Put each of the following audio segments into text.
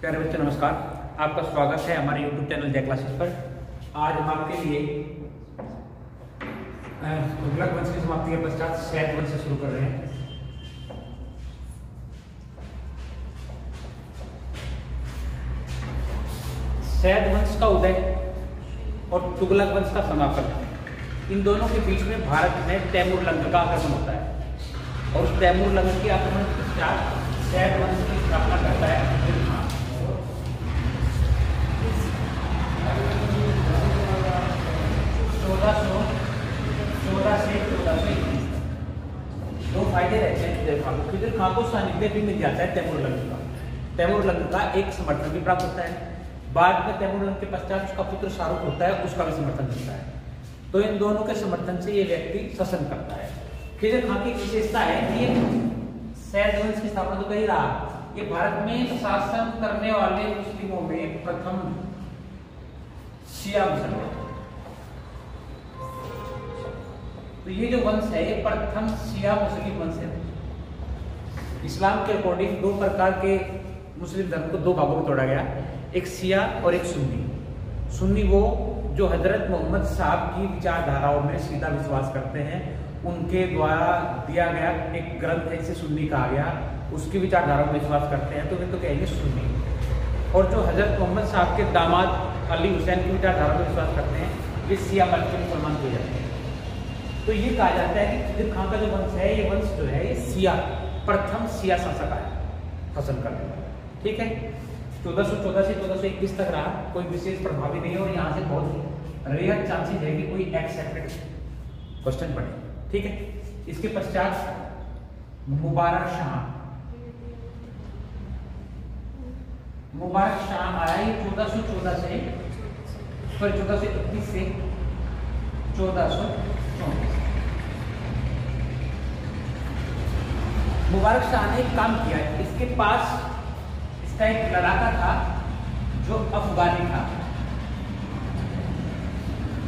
प्यारे बच्चे नमस्कार, आपका स्वागत है हमारे YouTube चैनल जय क्लासेस पर। आज हम आपके लिए तुगलक वंश की समाप्ति के पश्चात सैद वंश से शुरू कर रहे हैं। सैद वंश का उदय और तुगलक वंश का समापन, इन दोनों के बीच में भारत में तैमूर लंग का आक्रमण होता है और उस तैमूर लंग के आक्रमण के पश्चात सैद वंश की स्थापना करता है। 1414 से 1421 दो फायदे रहते हैं खिदिर खां को। खिदिर खां को सानिध्य भी मिल जाता है तैमूर लंग का। तैमूर लंग का एक समर्थन भी प्राप्त होता है। बाद में तैमूर लंग के पश्चात उसका पुत्र शाहरुख होता है, उसका भी समर्थन मिलता है। तो इन दोनों के समर्थन से ये व्यक्ति शासन करता है। खिदिर खां की विशेषता है कि सैद वंश की स्थापना तो कर ही रहा, ये भारत में शासन करने वाले मुस्लिमों में प्रथम शिया मुसलमान। तो ये जो वंश है ये प्रथम शिया मुस्लिम वंश है। इस्लाम के अकॉर्डिंग दो प्रकार के मुस्लिम धर्म को दो भागों में तोड़ा गया, एक शिया और एक सुन्नी। सुन्नी वो जो हजरत मोहम्मद साहब की विचारधाराओं में सीधा विश्वास करते हैं, उनके द्वारा दिया गया एक ग्रंथ है जिसे सुन्नी कहा गया, उसकी विचारधाराओं में विश्वास करते हैं, तो वे तो कहेंगे सुन्नी। और जो हजरत मोहम्मद साहब के दामाद अली हुसैन की विचारधारा में विश्वास करते हैं, वे शिया मत के मुसलमान हो जाते हैं। तो ये कहा जाता है कि खिदिर खां का जो वंश है, ये वंश जो है ये शिया प्रथम शिया शासक आया शासन करने वाला। ठीक है, 1414 से 1421 तक रहा, कोई विशेष प्रभावी नहीं है और यहाँ से बहुत रेयर चांसेस है कि कोई एक्सेप्टेड क्वेश्चन पड़े। ठीक है, इसके पश्चात मुबारक शाह आया, ये 1414 से 1431 से 1434। मुबारक शाह ने एक काम किया, इसके पास इसका एक लड़ाका था जो अफगानी था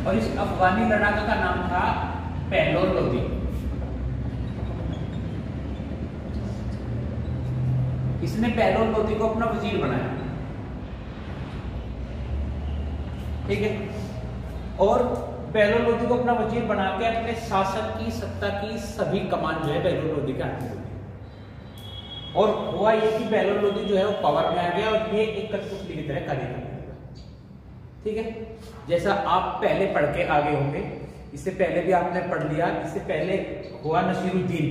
और इस अफगानी लड़ाका का नाम था पहलोर लोदी। इसने पहलोर लोदी को अपना वजीर बनाया। ठीक है, और पहलोर लोदी को अपना वजीर बना के अपने शासन की सत्ता की सभी कमान जो है पहलोर लोदी के हाथ में। और हुआ ये कि पहलोर लोदी जो है वो पावर में आ गया और ये एक कठपुतली की तरह कार्य करने लगा। ठीक है, जैसा आप पहले पढ़ के आगे होंगे, इससे पहले भी आपने पढ़ लिया, इससे पहले हुआ नसीरुद्दीन,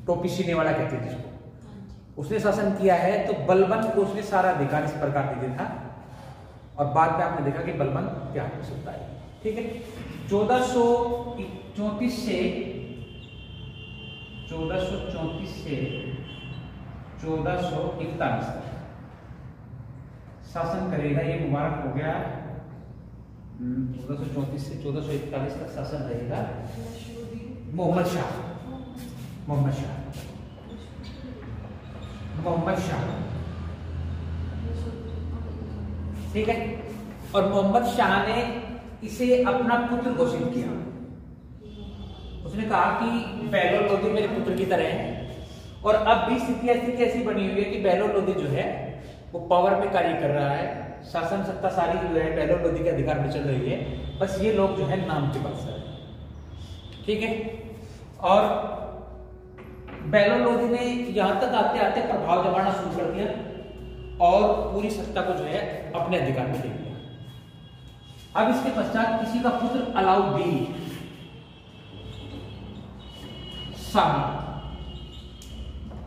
टोपी सीने वाला कहते हैं जिसको, उसने शासन किया है। तो बलबन को उसने सारा अधिकार इस प्रकार दे दिया था और बाद में आपने देखा कि बलबन क्या हो सकता है। ठीक है, 1434 से 1441 तक शासन करेगा। ये मुबारक हो गया। 1434 से 1441 तक शासन रहेगा मोहम्मद शाह। ठीक है, और मोहम्मद शाह ने इसे अपना पुत्र घोषित किया। उसने कहा कि पहलोर लोदी मेरे पुत्र की तरह है। और अब भी स्थिति ऐसी बनी हुई है कि पहलोर लोदी जो है वो पावर में कार्य कर रहा है, शासन सत्ता सारी जो है पहलोर लोदी के अधिकार में चल रही है, बस ये लोग जो है नाम के बल से। ठीक है, और पहलोर लोदी ने यहां तक आते आते प्रभाव जमाना शुरू कर दिया और पूरी सत्ता को जो है अपने अधिकार में ले लिया। अब इसके पश्चात किसी का पुत्र अलाउद्दीन शाही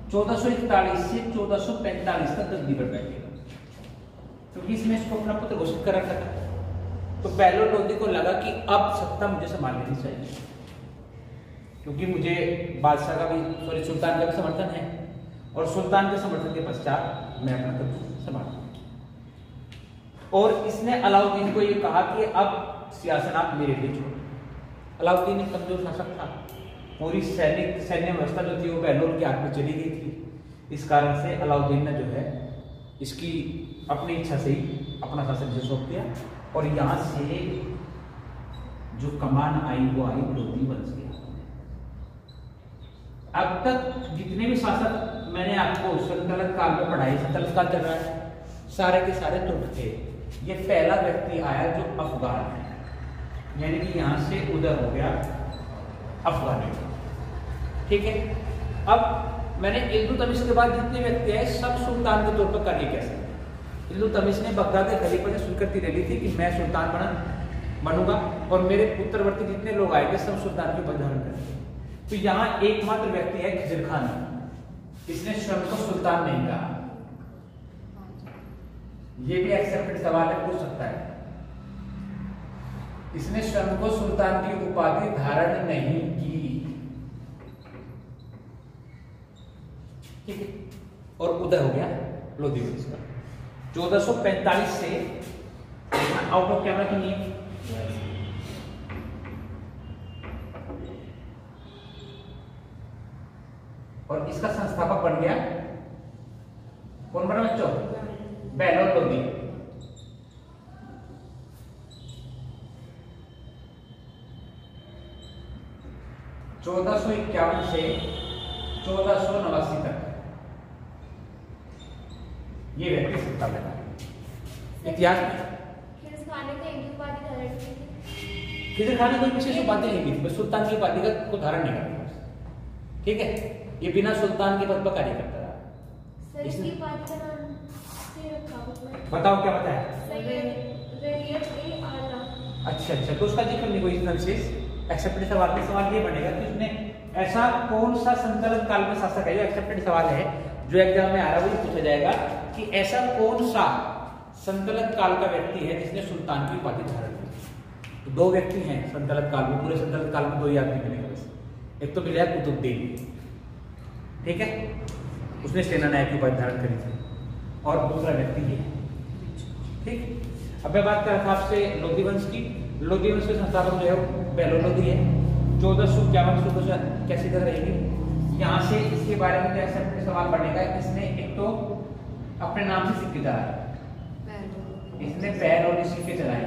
1441 से 1445 तक गद्दी पर बैठेगा, क्योंकि इसने इसको अपना पुत्र घोषित कर रखा था। तो पहलोर लोदी को लगा कि अब सत्ता मुझे संभाल लेनी चाहिए, क्योंकि मुझे बादशाह का भी सुल्तान का भी समर्थन है और सुल्तान के समर्थन के पश्चात मैं अपना तख्त संभालूंगा। और इसने अलाउद्दीन को यह कहा कि अब सियासत आप मेरे लिए छोड़ो। अलाउद्दीन एक कमजोर शासक था, पूरी सैन्य व्यवस्था जो थी वो पहलोर के हाथ में चली गई थी। इस कारण से अलाउद्दीन ने जो है इसकी अपनी इच्छा से ही अपना शासन से सौंप दिया और यहाँ से जो कमान आई वो आई लोधी वंश के। अब तक जितने भी शासक मैंने आपको सल्तनत काल में पढ़ाई, सल्तनत काल चल रहा है, सारे के सारे तुर्क थे। ये पहला व्यक्ति आया जो अफगान है, यानी कि यहां से उधर हो गया अफगानी। ठीक है, अब मैंने इल्तुतमिश के बाद जितने व्यक्ति आए सब सुल्तान के तौर पर कार्य कैसे। इल्तुतमिश ने बगदाद के खलीफा से स्वीकृति ले ली थी कि मैं सुल्तान बनूंगा और मेरे उत्तरवर्ती जितने लोग आएंगे सब सुल्तान के पद धारण करेंगे। तो यहाँ एकमात्र व्यक्ति है खिजर खान, इसने स्वयं को सुल्तान नहीं कहा। ये भी एक्सेप्टेड सवाल है, पूछ सकता है। इसने स्वयं को सुल्तान की उपाधि धारण नहीं की। ठीक है, और उदय हो गया लोधी वंश का 1445 से। आउट ऑफ कैमरा तो नहीं, और इसका संस्थापक बन गया कौन बना बच्चों? बहलोल लोधी। चौदह सौ 1451 से 1489 तक ये व्यक्ति सत्ता में था। इतिहास में खिजर खान ने कोई विशेष उपाधि नहीं की थी, बस सुल्तान की उपाधि को धारण नहीं करता। ठीक है, ये बिना सुल्तान के पद पर कार्य करता रहा। बताओ क्या बताया? अच्छा, तो उसका जिक्र नहीं कोई विशेष। एक्सेप्टेड सवाल में सवाल ये बनेगा कि उसने ऐसा कौन सा संचालन काल में शासक है, जो एक्सेप्टेड सवाल है जो एग्जाम में आ रहा है, वो पूछा जाएगा कि ऐसा कौन सा संतलत काल का व्यक्ति है जिसने सुल्तान की उपाधि धारण की। तो दो व्यक्ति हैं संतलत काल में, पूरे संतलत काल में दो ही आदमी मिलेंगे बस। एक तो मिला कुतुबुद्दीन, ठीक है, उसने सेनानायक की उपाधि धारण करी थी, और दूसरा व्यक्ति ये। ठीक, अब मैं बात कर रहा था आपसे लोधी वंश की। लोधी वंश के संस्थापक जो है बहलोल लोधी है। 1451 कैसी जगह रहेगी यहाँ से। इसके बारे में एक्सेप्टेड सवाल बनेगा। इसने एक तो अपने नाम से सिक्के चलाए, इसने बहलोल सिक्के चलाए।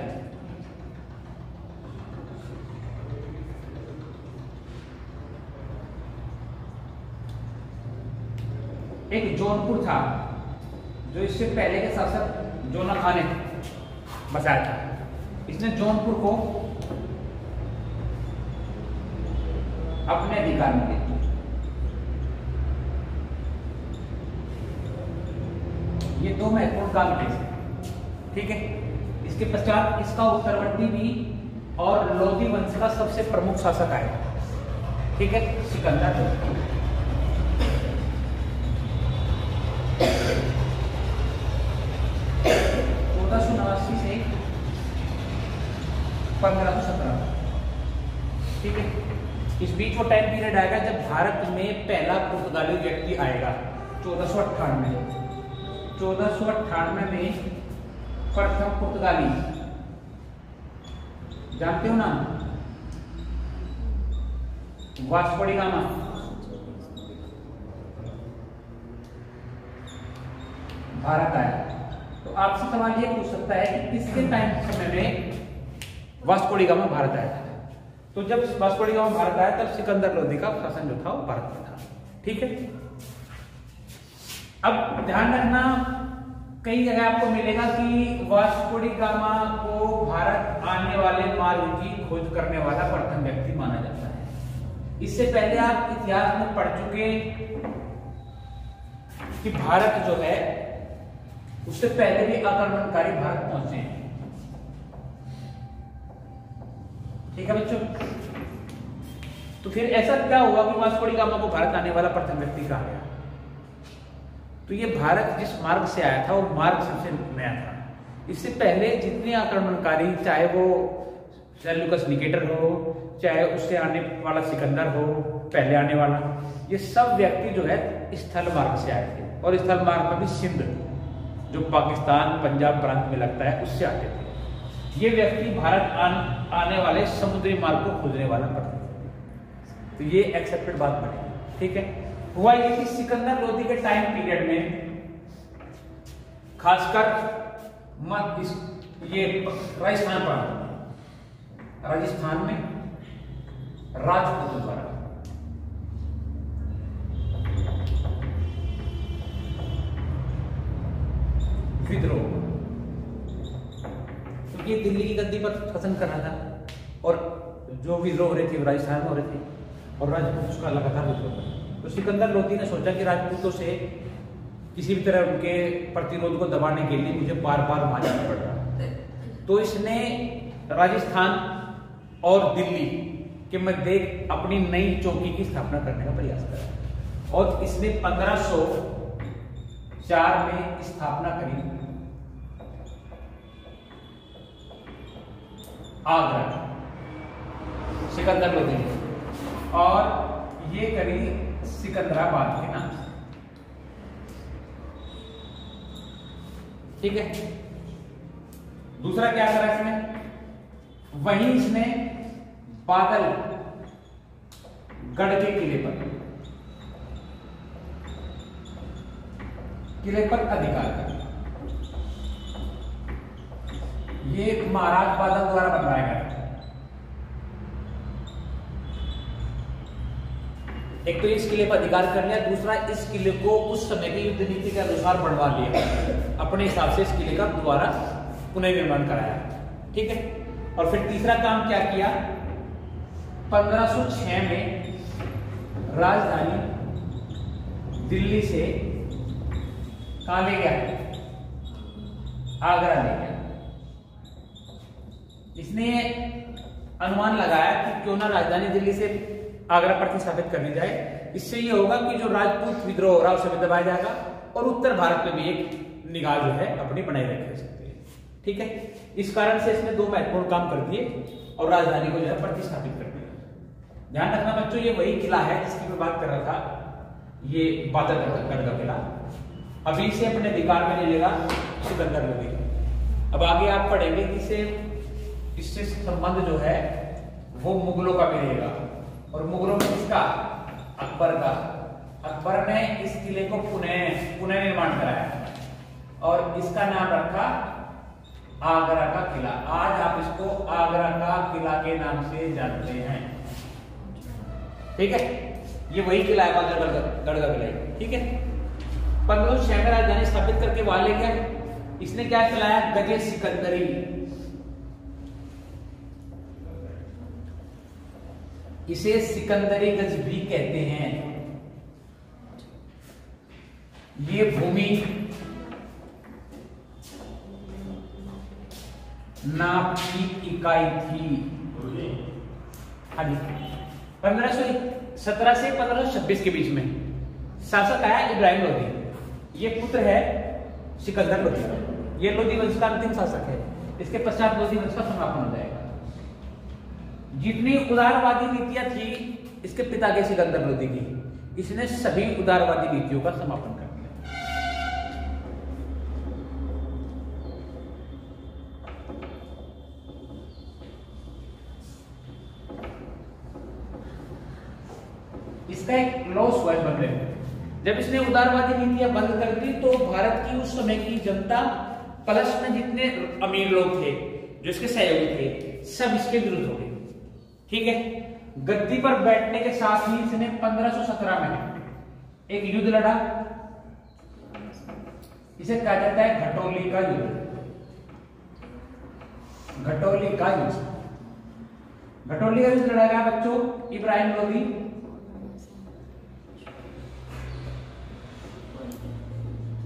एक जौनपुर था जो इससे पहले के शासक जोना खान ने बसाया था। इसने जौनपुर को अपने अधिकार में लिया। ये दो महत्वपूर्ण काम थे, ठीक है। इसके पश्चात इसका उत्तरवर्ती भी और लोधी वंश का सबसे प्रमुख शासक आया, ठीक है, सिकंदर। 1489 से 1517, ठीक है। इस बीच वो टाइम पीरियड आएगा जब भारत में पहला पुर्तगाली व्यक्ति आएगा। 1498 में प्रथम पुर्तगाली, जानते हो ना, वास्को डी गामा। भारत आया। तो आपसे सवाल ये पूछ सकता है कि किसके टाइम समय में वास्को डी गामा भारत आया था। तो जब वास्को डी गामा भारत आया तब सिकंदर लोधी का शासन जो था वो भारत में था, ठीक है। अब ध्यान रखना, कई जगह आपको मिलेगा कि वास्को डी गामा को भारत आने वाले मार्ग की खोज करने वाला प्रथम व्यक्ति माना जाता है। इससे पहले आप इतिहास में पढ़ चुके कि भारत जो है उससे पहले भी आक्रमणकारी भारत पहुंचे हैं, ठीक है बच्चों। तो फिर ऐसा क्या हुआ कि वास्को डी गामा को भारत आने वाला प्रथम व्यक्ति कहा गया? तो ये भारत जिस मार्ग से आया था वो मार्ग सबसे नया था। इससे पहले जितने आक्रमणकारी, चाहे वो सेल्यूकस निकेटर हो, चाहे उससे आने वाला सिकंदर हो, पहले आने वाला, ये सब व्यक्ति जो है स्थल मार्ग से आए थे। और स्थल मार्ग में भी सिंध, जो पाकिस्तान पंजाब प्रांत में लगता है, उससे आते थे। ये व्यक्ति भारत आने वाले समुद्री मार्ग को खोजने वाला पड़ता। तो ये एक्सेप्टेड बात बनी, ठीक है। हुआ ये कि सिकंदर लोधी के टाइम पीरियड में खासकर ये राजस्थान में राजपूतों द्वारा विद्रोह, क्योंकि ये दिल्ली की गद्दी पर शासन कर रहा था और जो विद्रोह हो रहे थे वो राजस्थान में हो रहे थे और राजपूत उसका लगातार विद्रोह कर। तो सिकंदर लोदी ने सोचा कि राजपूतों से किसी भी तरह उनके प्रतिरोध को दबाने के लिए मुझे बार बार वहां जाना पड़ रहा है। तो इसने राजस्थान और दिल्ली के मध्य अपनी नई चौकी की स्थापना करने का प्रयास करा और इसने 1504 में स्थापना करी आगरा, सिकंदर लोदी ने, और ये करी सिकंदराबाद के नाम से। ठीक है। दूसरा क्या करा इसने, वहीं इसने बादल गढ़ के किले पर अधिकार कर। ये महाराज बादल द्वारा बनवाया गया। एक तो इस किले पर अधिकार कर लिया, दूसरा इस किले को उस समय की युद्ध नीति के अनुसार बनवा लिया, अपने हिसाब से इस किले का दोबारा पुनर्निर्माण कराया। ठीक है। और फिर तीसरा काम क्या किया, 1506 में राजधानी दिल्ली से कहां ले गया, आगरा ले गया। इसने अनुमान लगाया कि क्यों ना राजधानी दिल्ली से आगरा प्रतिस्थापित कर दी जाए। इससे यह होगा कि जो राजपूत विद्रोह हो रहा है उसे भी दबाया जाएगा और उत्तर भारत में भी एक निगाह जो है अपनी बनाई रख सकते हैं। ठीक है। इस कारण से इसने दो महत्वपूर्ण काम कर दिए और राजधानी को जो है प्रतिस्थापित कर दिया। ध्यान रखना बच्चों, ये वही किला है जिसकी मैं बात कर रहा था, ये बादलगढ़ का किला। अभी इसे अपने अधिकार में ले लेगा सिकंदर लोदी। अब आगे आप पढ़ेंगे कि इससे संबंध जो है वो मुगलों का भी रहेगा और मुगलों में किसका, अकबर का। अकबर ने इस किले को पुनर्निर्माण कराया और इसका नाम रखा आगरा का किला। आज आप इसको आगरा का किला के नाम से जानते हैं। ठीक है। ये वही किला है बादलगढ़ का किला। ठीक है। 1506 में राजधानी स्थापित करके वहां ले गया। इसने क्या चलाया, गजे सिकंदरी। इसे सिकंदरी गज भी कहते हैं। ये भूमि नाप की इकाई थी। हाँ जी। 1517 से 1526 के बीच में शासक आया इब्राहिम लोदी। ये पुत्र है सिकंदर लोदी। ये लोदी वंश का अंतिम शासक है। इसके पश्चात लोदी वंश का समापन हो जाएगा। जितनी उदारवादी नीतियां थी इसके पिता के सिकंदर लोदी की, इसने सभी उदारवादी नीतियों का समापन कर दिया। इसका एक लॉस हुआ है बदले में। जब इसने उदारवादी नीतियां बंद कर दी तो भारत की उस समय की जनता प्लस में जितने अमीर लोग थे जो इसके सहयोगी थे सब इसके विरुद्ध हो गए। ठीक है। गद्दी पर बैठने के साथ ही इसने 1517 में एक युद्ध लड़ा। इसे कहा जाता है घटोली का युद्ध। घटोली का युद्ध, घटोली का युद्ध लड़ा गया बच्चों इब्राहिम लोदी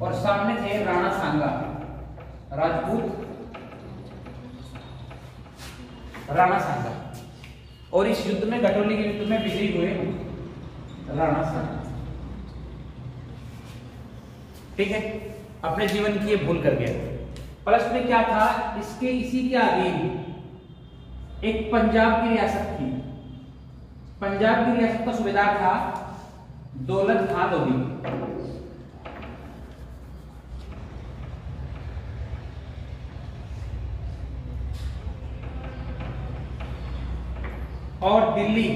और सामने थे राणा सांगा, राजपूत राणा सांगा। और इस युद्ध में, घटोली के युद्ध में विजयी हुए राणा सांगा। ठीक है। अपने जीवन की ये भूल कर गया। प्लस में क्या था, इसके इसी के अधीन एक पंजाब की रियासत थी। पंजाब की रियासत का सूबेदार था दौलत खान लोदी। और दिल्ली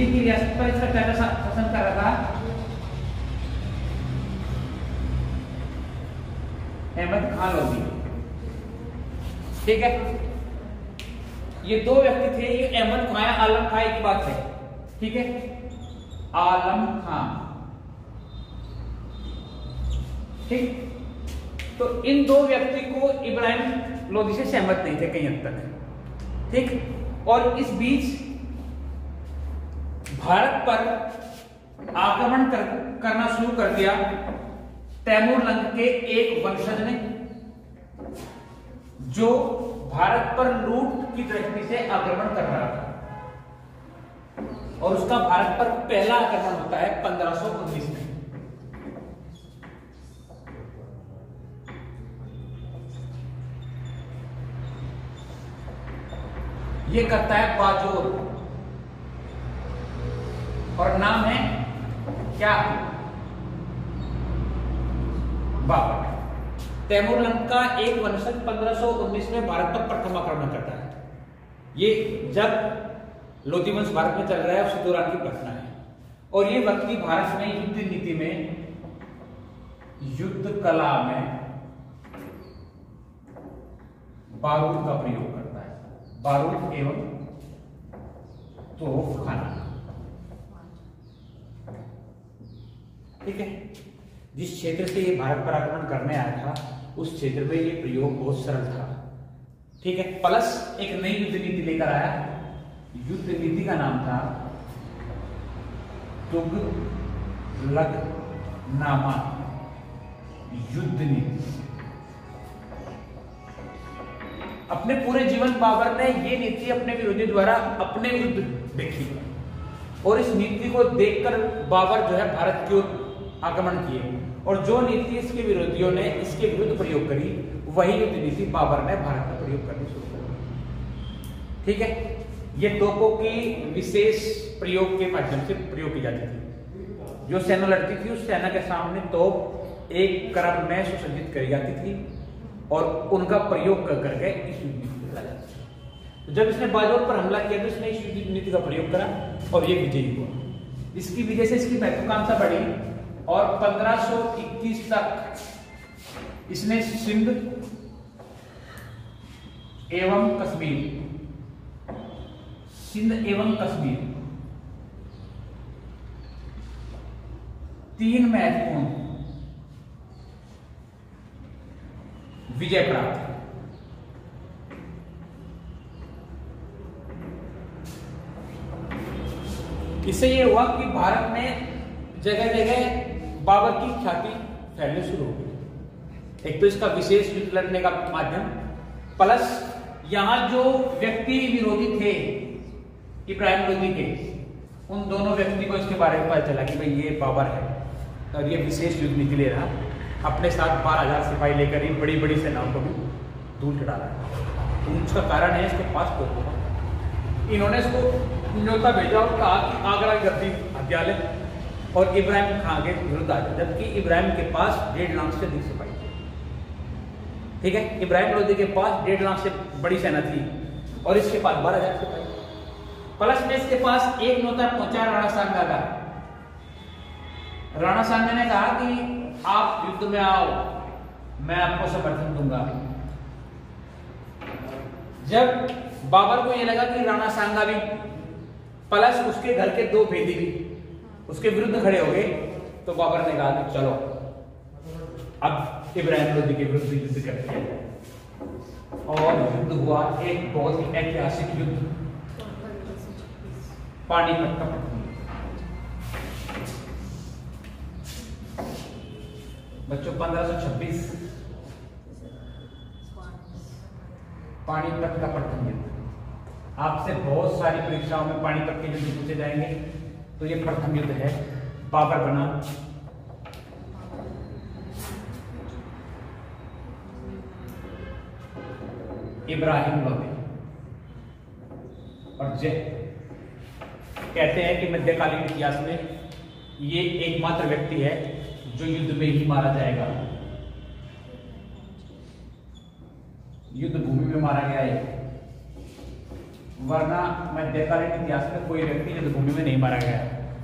की रियासत पर इसका क्या शासन कर रहा था, अहमद खान लोदी। ठीक है। ये दो व्यक्ति थे, ये अहमद खान आलम खान की बात है। ठीक है। आलम खान। ठीक। तो इन दो व्यक्ति को इब्राहिम लोदी से सहमत नहीं थे कई हद तक, ठीक। और इस बीच भारत पर आक्रमण करना शुरू कर दिया तैमूर लंग के एक वंशज ने, जो भारत पर लूट की दृष्टि से आक्रमण कर रहा था। और उसका भारत पर पहला आक्रमण होता है 1519 में। यह करता है बाजोर, और नाम है क्या? बाबर। तैमूर लंग का एक वंशज 1519 में भारत पर प्रथम आक्रमण करता है। ये जब लोधी वंश भारत में चल रहा है उस दौरान की घटना है। और ये व्यक्ति भारत में युद्ध नीति में, युद्ध कला में बारूद का प्रयोग करता है। बारूद एवं तोपखाना, ठीक है। जिस क्षेत्र से ये भारत पर आक्रमण करने आया था उस क्षेत्र में ये प्रयोग बहुत सरल था, ठीक है। प्लस एक नई युद्ध नीति लेकर आया। युद्ध नीति का नाम था तुगलकनामा युद्ध नीति। अपने पूरे जीवन बाबर ने ये नीति अपने विरोधी द्वारा अपने विरुद्ध देखी, और इस नीति को देखकर बाबर जो है भारत की ओर आक्रमण किए, और जो नीति इसके विरोधियों ने इसके विरुद्ध प्रयोग करी वही युद्ध नीति बाबर ने भारत में प्रयोग करनी शुरू कर, ठीक है। ये तोपों की विशेष प्रयोग के माध्यम से प्रयोग की जाती थी। जो सेना लड़ती थी उस सेना के सामने तोप एक क्रम में सुसज्जित करी जाती थी और उनका प्रयोग कर करके इस युद्ध नीति को जाता था। तो जब इसने बाजोर पर हमला किया तो इसने इस युद्ध नीति का प्रयोग करा और ये विजयी हुआ। इसकी वजह से इसकी महत्वाकांक्षा बढ़ी और 1521 तक इसने सिंध एवं कश्मीर तीन महत्वपूर्ण विजय प्राप्त। इससे यह हुआ कि भारत में जगह जगह बाबर की ख्याति फैलने शुरू हो गई। एक तो इसका विशेष युद्ध लड़ने का माध्यम, प्लस यहां जो व्यक्ति विरोधी थे इब्राहिम लोदी के, उन दोनों व्यक्ति को इसके बारे में पता चला कि भाई ये बाबर है और ये विशेष युद्ध नीति ले रहा, अपने साथ 12,000 सिपाही लेकर ही बड़ी बड़ी सेनाओं को भी दूर चढ़ा रहा है। तो उसका कारण है इसके पास तोपों। इन्होंने इसको न्योता भेजा और कहा कि आगरा की गद्दी हत्या ले और इब्राहिम खां के विरुद्ध आ जाए, जबकि इब्राहिम के पास 1.5 लाख से अधिक सिपाही थे, ठीक है। इब्राहिम लोदी के पास 1.5 लाख से बड़ी सेना थी और इसके पास 12,000 सिपाही। प्लस में इसके पास एक न्योता पहुंचा राणा सांगा का। राणा सांगा ने कहा कि आप युद्ध में आओ, मैं आपको समर्थन दूंगा। जब बाबर को यह लगा कि राणा सांगा भी प्लस उसके घर के 2 भेदी भी उसके विरुद्ध खड़े हो गए, तो बाबर ने कहा कि चलो अब इब्राहिम लोदी के विरुद्ध युद्ध करते हैं। और युद्ध हुआ, एक बहुत ही ऐतिहासिक युद्ध, पानीपत का बच्चों 1526 पानीपत का प्रथम युद्ध। आपसे बहुत सारी परीक्षाओं में पानीपत के युद्ध पूछे जाएंगे, तो ये प्रथम युद्ध है। बाबर बना इब्राहिम लोदी, और कहते हैं कि मध्यकालीन इतिहास में ये एकमात्र व्यक्ति है जो युद्ध में ही मारा जाएगा। युद्ध भूमि में मारा गया है, वरना मध्यकालीन इतिहास में कोई व्यक्ति युद्ध भूमि में नहीं मारा गया,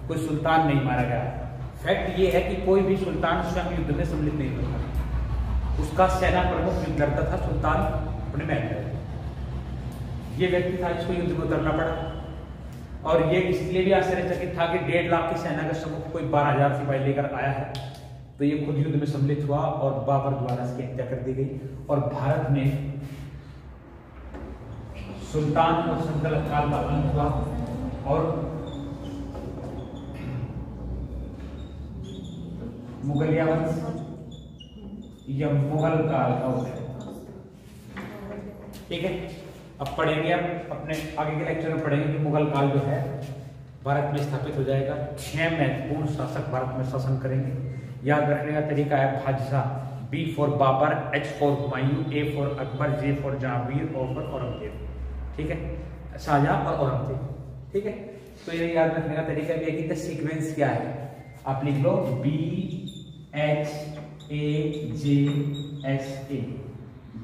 कोई सुल्तान नहीं मारा गया। फैक्ट ये है कि कोई भी सुल्तान स्वयं युद्ध में सम्मिलित नहीं होता, उसका सेना प्रमुख युद्ध लड़ता था, सुल्तान अपने महल में। ये व्यक्ति था जिसको युद्ध में उतरना पड़ा, और ये इसलिए भी आश्चर्यचकित था कि 1.5 लाख की सेना का समूह कोई 12,000 सिपाही लेकर आया है। तो ये खुद युद्ध में सम्मिलित हुआ और बाबर द्वारा इसकी हत्या कर दी गई और भारत में सुल्तान और संतनत काल का अंत हुआ और मुगलिया वंश या मुगल काल का उदय। ठीक है, अब पढ़ेंगे, अब अपने आगे के लेक्चर में पढ़ेंगे कि मुगल काल जो है भारत में स्थापित हो जाएगा। 6 महत्वपूर्ण शासक भारत में शासन करेंगे। याद रखने का तरीका है बादशाह, B for Babur, H for Humayun, A for Akbar, J for Jahangir, O for Aurangzeb. ठीक है, शाहजहां और औरंगजेब। ठीक है, तो ये याद रखने का तरीका भी है कि सीक्वेंस क्या है, आप लिख लो B H A J S A,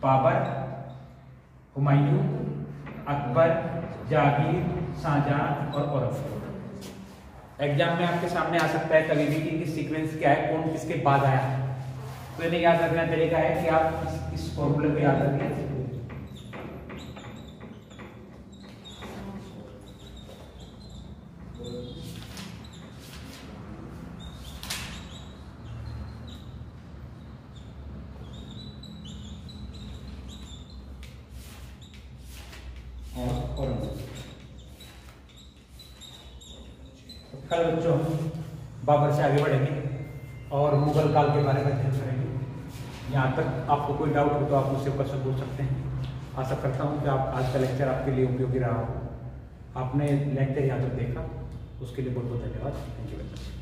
Babar, Humayun, Akbar, Jahangir, Shahjahan और औरंगजेब। एग्जाम में आपके सामने आ सकता है कभी भी कि इनकी सीक्वेंस क्या है, कौन किसके बाद आया है। तो इन्हें याद रखना तरीका है कि आप इस फॉर्मूले को याद रखें। कल बच्चों बाबर से आगे बढ़ेंगे और मुगल काल के बारे में अध्ययन करेंगे। यहाँ तक आपको कोई डाउट हो तो आप मुझसे क्वेश्चन पूछ सकते हैं। आशा करता हूँ कि आप आज का लेक्चर आपके लिए उपयोगी रहा हो। आपने लेक्चर यहाँ तक देखा उसके लिए बहुत बहुत धन्यवाद। Thank you very much.